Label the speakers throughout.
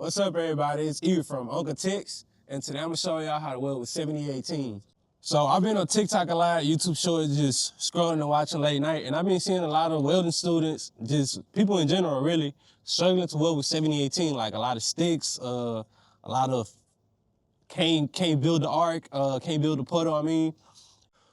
Speaker 1: What's up, everybody? It's E from Uncle Tex, and today I'm gonna show y'all how to weld with 7018. So I've been on TikTok a lot, YouTube shorts, just scrolling and watching late night, and I've been seeing a lot of welding students, just people in general really, struggling to weld with 7018, like a lot of sticks, a lot of can't build the arc, can't build the puddle, I mean.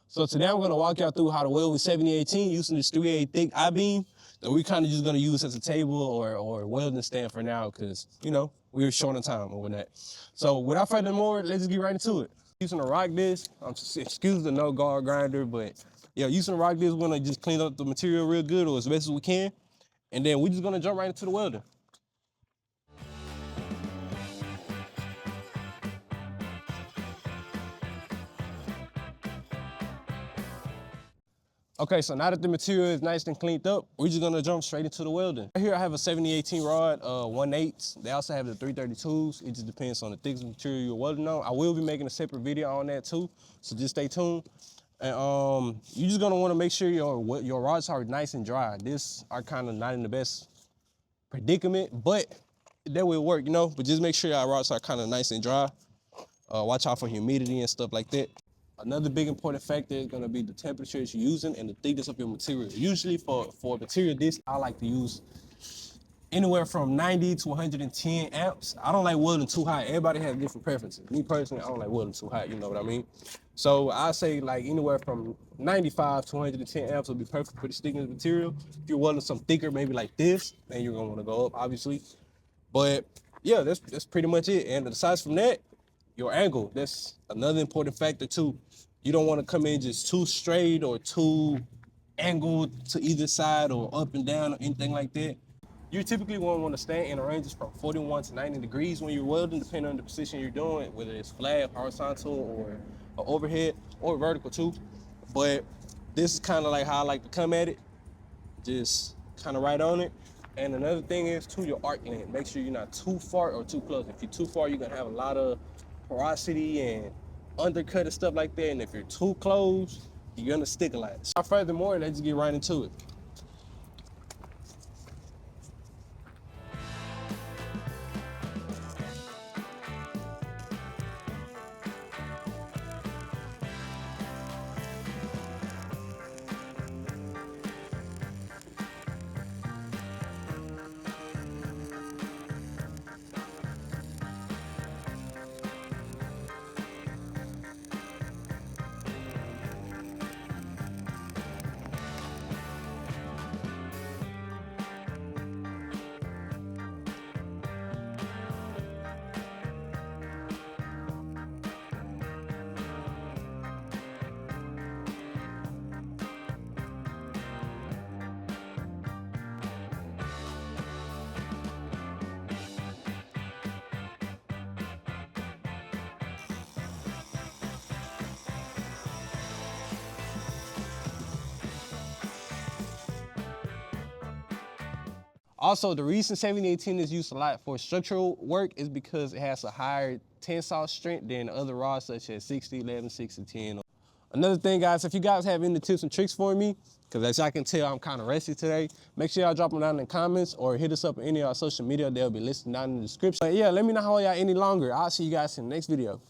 Speaker 1: So today I'm gonna walk y'all through how to weld with 7018 using this 3/8 thick I-beam that we kind of just gonna use as a table or welding stand for now, because you know, we're short on time over that. So without further more, let's just get right into it. Using a rock disc, excuse the no guard grinder, but yeah, using a rock disc, we're gonna just clean up the material real good or as best as we can. And then we're just gonna jump right into the welding. Okay, so now that the material is nice and cleaned up, we're just gonna jump straight into the welding. Here I have a 7018 rod, 1/8. They also have the 332s. It just depends on the thickness of material you're welding on. I will be making a separate video on that too, so just stay tuned. And you're just gonna wanna make sure your rods are nice and dry. This are kind of not in the best predicament, but that will work, you know? But just make sure your rods are kind of nice and dry. Watch out for humidity and stuff like that. Another big important factor is gonna be the temperature you're using and the thickness of your material. Usually for material this, I like to use anywhere from 90 to 110 amps. I don't like welding too hot. Everybody has different preferences. Me personally, I don't like welding too hot, you know what I mean? So I say like anywhere from 95 to 110 amps will be perfect for the thickness material. If you're welding some thicker, maybe like this, then you're gonna wanna go up, obviously. But yeah, that's pretty much it. And aside from that, your angle, that's another important factor too. You don't want to come in just too straight or too angled to either side or up and down or anything like that. You typically want to stand in ranges from 41 to 90 degrees when you're welding, depending on the position you're doing, whether it's flat, horizontal, or overhead, or vertical too. But this is kind of like how I like to come at it, just kind of right on it. And another thing is too, your arc length. Make sure you're not too far or too close. If you're too far, you're gonna have a lot of porosity and undercut and stuff like that. And if you're too close, you're gonna stick a lot. So furthermore, let's get right into it. Also, the reason 7018 is used a lot for structural work is because it has a higher tensile strength than other rods such as 60, 11, 6, and 10. Another thing, guys, if you guys have any tips and tricks for me, because as y'all can tell, I'm kind of rusty today, make sure y'all drop them down in the comments or hit us up on any of our social media. They'll be listed down in the description. But yeah, let me know how y'all any longer. I'll see you guys in the next video.